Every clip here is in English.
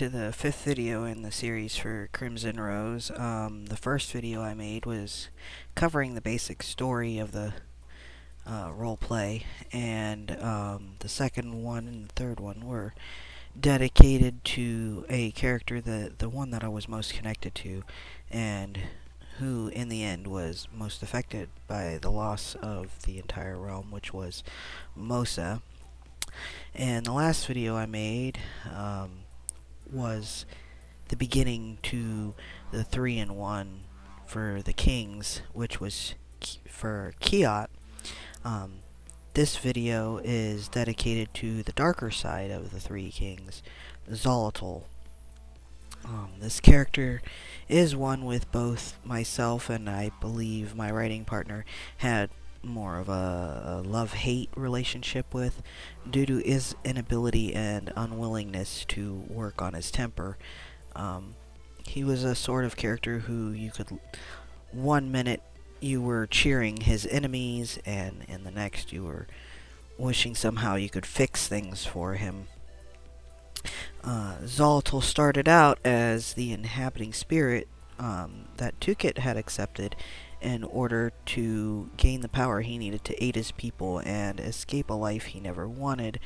to the fifth video in the series for Crimson Rose. The first video I made was covering the basic story of the roleplay, and the second one and the third one were dedicated to a character, the one that I was most connected to, and who in the end was most affected by the loss of the entire realm, which was Mimosa. And the last video I made was the beginning to the 3-in-1 for the kings, which was for Kiot. Um, this video is dedicated to the darker side of the three kings, Xolotl. This character is one with both myself and I believe my writing partner had more of a love-hate relationship with, due to his inability and unwillingness to work on his temper. He was a sort of character who you could, one minute you were cheering his enemies, and in the next you were wishing somehow you could fix things for him. Xolotl started out as the inhabiting spirit that Tukit had accepted in order to gain the power he needed to aid his people and escape a life he never wanted.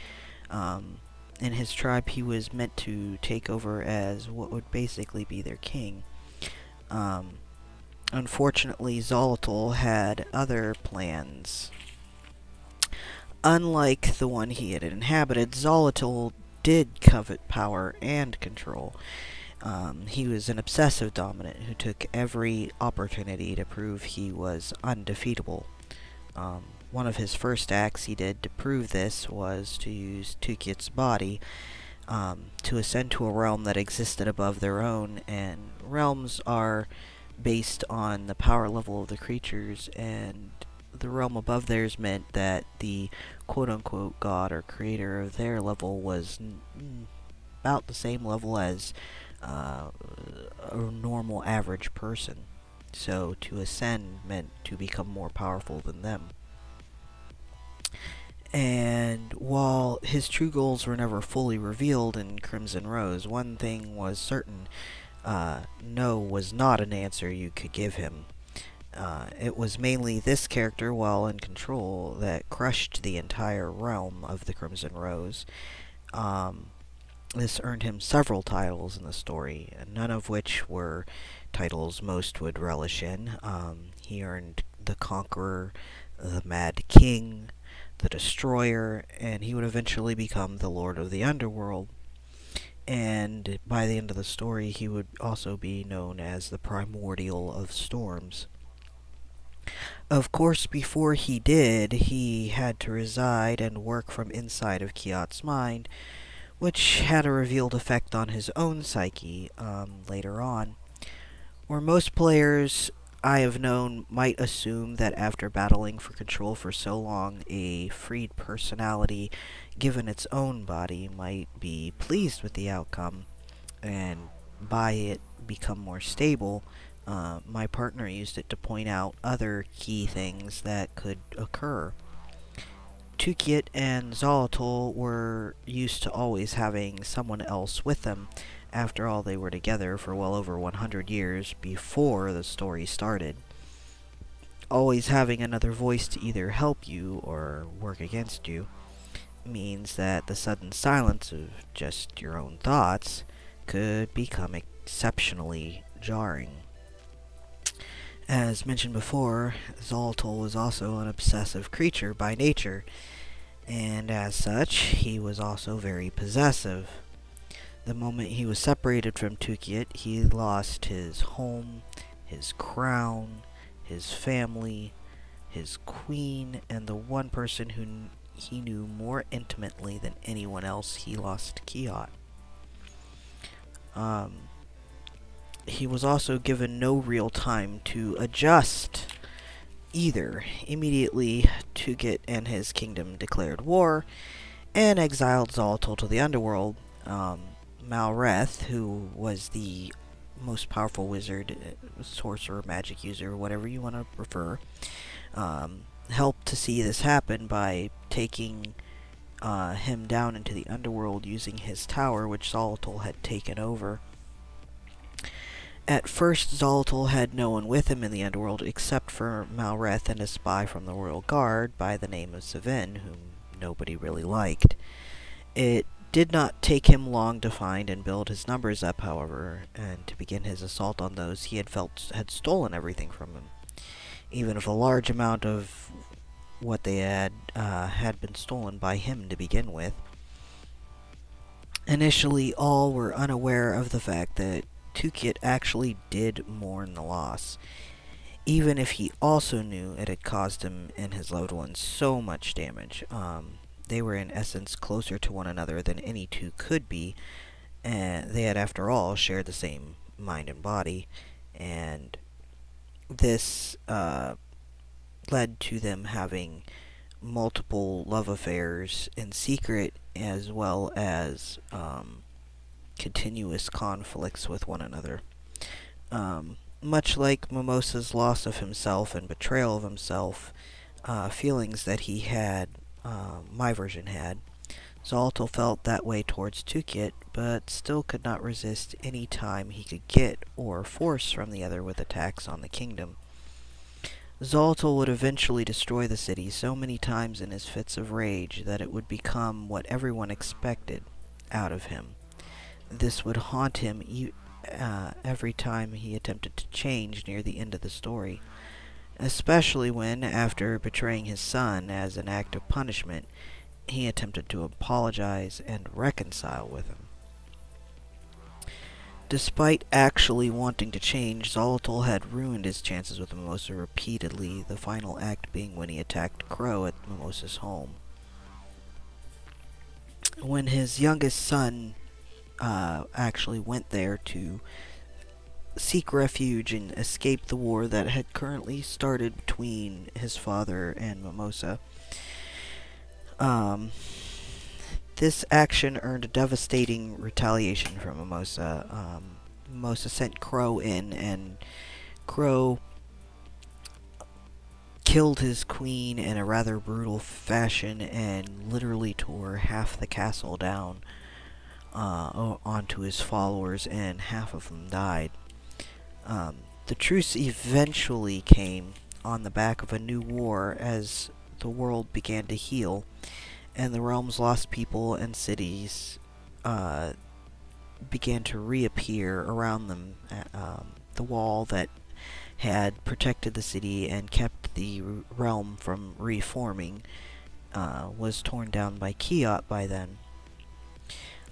In his tribe, he was meant to take over as what would basically be their king. Unfortunately, Xolotl had other plans. Unlike the one he had inhabited, Xolotl did covet power and control. He was an obsessive dominant who took every opportunity to prove he was undefeatable. One of his first acts he did to prove this was to use Tukit's body to ascend to a realm that existed above their own, and realms are based on the power level of the creatures, and the realm above theirs meant that the quote-unquote god or creator of their level was about the same level as a normal average person. So to ascend meant to become more powerful than them. And while his true goals were never fully revealed in Crimson Rose, one thing was certain: no was not an answer you could give him. It was mainly this character, while in control, that crushed the entire realm of the Crimson Rose. This earned him several titles in the story, none of which were titles most would relish in. He earned the Conqueror, the Mad King, the Destroyer, and he would eventually become the Lord of the Underworld. And by the end of the story, he would also be known as the Primordial of Storms. Of course, before he did, he had to reside and work from inside of Kiot's mind, which had a revealed effect on his own psyche later on. Where most players I have known might assume that after battling for control for so long, a freed personality, given its own body, might be pleased with the outcome, and by it become more stable. My partner used it to point out other key things that could occur. Tukit and Xolotl were used to always having someone else with them. After all, they were together for well over 100 years before the story started. Always having another voice to either help you or work against you means that the sudden silence of just your own thoughts could become exceptionally jarring. As mentioned before, Xolotl was also an obsessive creature by nature, and as such, he was also very possessive. The moment he was separated from Tukit, he lost his home, his crown, his family, his queen, and the one person who he knew more intimately than anyone else. He lost Kiot. He was also given no real time to adjust either. Immediately, Tukit and his kingdom declared war and exiled Xolotl to the Underworld. Malreth, who was the most powerful wizard, sorcerer, magic user, whatever you want to prefer, helped to see this happen by taking him down into the Underworld using his tower, which Xolotl had taken over. At first, Xolotl had no one with him in the Underworld except for Malreth and a spy from the Royal Guard by the name of Savin, whom nobody really liked. It did not take him long to find and build his numbers up, however, and to begin his assault on those he had felt had stolen everything from him. Even if a large amount of what they had been stolen by him to begin with. Initially, all were unaware of the fact that Tukit actually did mourn the loss, even if he also knew it had caused him and his loved ones so much damage. They were in essence closer to one another than any two could be, and they had, after all, shared the same mind and body, and this led to them having multiple love affairs in secret, as well as continuous conflicts with one another. Much like Mimosa's loss of himself and betrayal of himself, feelings that he had, my version had, Xolotl felt that way towards Tukit, but still could not resist any time he could get or force from the other with attacks on the kingdom. Xolotl would eventually destroy the city so many times in his fits of rage that it would become what everyone expected out of him. This would haunt him every time he attempted to change near the end of the story, especially when, after betraying his son as an act of punishment, he attempted to apologize and reconcile with him. Despite actually wanting to change, Xolotl had ruined his chances with Mimosa repeatedly, the final act being when he attacked Crow at Mimosa's home. When his youngest son actually went there to seek refuge and escape the war that had currently started between his father and Mimosa, this action earned a devastating retaliation from Mimosa. Mimosa sent Crow in, and Crow killed his queen in a rather brutal fashion and literally tore half the castle down onto his followers, and half of them died. The truce eventually came on the back of a new war as the world began to heal, and the realm's lost people and cities began to reappear around them. The wall that had protected the city and kept the realm from reforming was torn down by Kiot by then.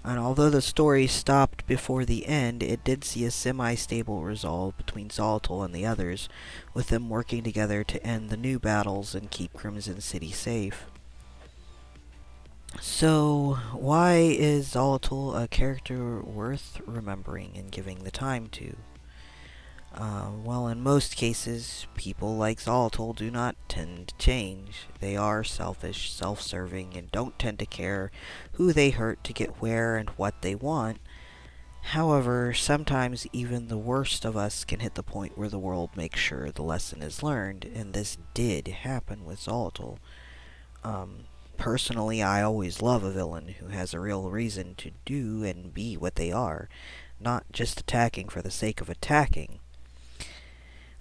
And although the story stopped before the end, it did see a semi-stable resolve between Xolotl and the others, with them working together to end the new battles and keep Crimson City safe. So, why is Xolotl a character worth remembering and giving the time to? Well, in most cases, people like Xolotl do not tend to change. They are selfish, self-serving, and don't tend to care who they hurt to get where and what they want. However, sometimes even the worst of us can hit the point where the world makes sure the lesson is learned, and this did happen with Xolotl. Personally, I always love a villain who has a real reason to do and be what they are, not just attacking for the sake of attacking.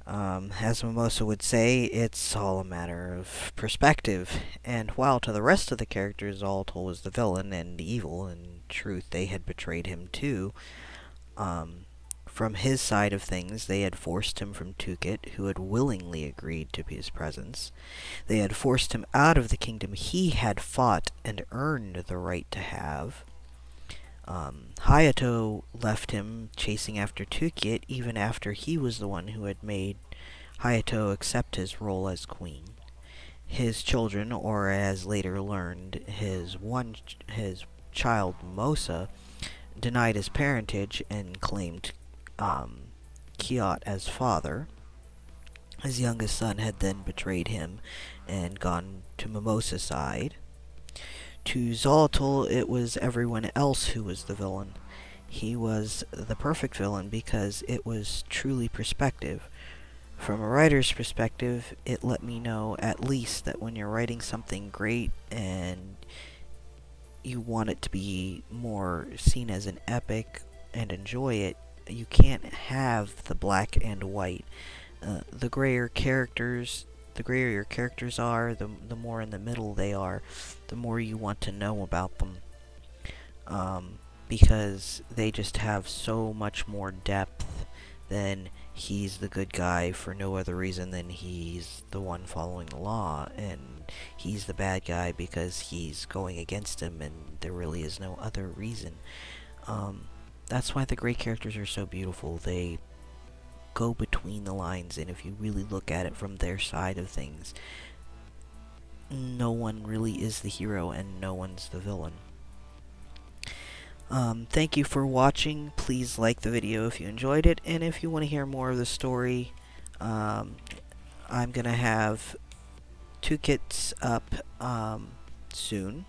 As Mimosa would say, it's all a matter of perspective, and while to the rest of the characters Xolotl was the villain and evil, in truth they had betrayed him too. From his side of things, they had forced him from Tukit, who had willingly agreed to his presence. They had forced him out of the kingdom he had fought and earned the right to have. Hayato left him chasing after Tukit even after he was the one who had made Hayato accept his role as queen. His children, or as later learned, his child Mimosa, denied his parentage and claimed Kiot as father. His youngest son had then betrayed him and gone to Mimosa's side. To Xolotl, it was everyone else who was the villain. He was the perfect villain because it was truly perspective. From a writer's perspective, it let me know at least that when you're writing something great and you want it to be more seen as an epic and enjoy it, you can't have the black and white. The grayer characters, the grayer your characters are, the more in the middle they are, the more you want to know about them. Because they just have so much more depth than he's the good guy for no other reason than he's the one following the law, and he's the bad guy because he's going against him, and there really is no other reason. That's why the gray characters are so beautiful. They go between the lines, and if you really look at it from their side of things, no one really is the hero and no one's the villain. Thank you for watching. Please like the video if you enjoyed it, and if you want to hear more of the story, I'm going to have 2 kits up soon.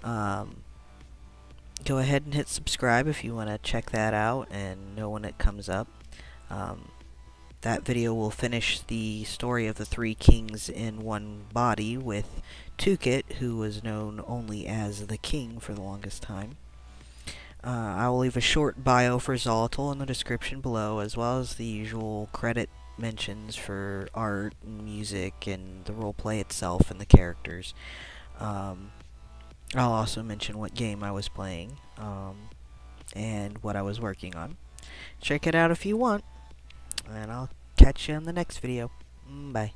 Go ahead and hit subscribe if you want to check that out and know when it comes up. That video will finish the story of the 3 kings in one body with Tukit, who was known only as the king for the longest time. I will leave a short bio for Xolotl in the description below, as well as the usual credit mentions for art and music and the roleplay itself and the characters. I'll also mention what game I was playing and what I was working on. Check it out if you want, and I'll catch you in the next video. Bye.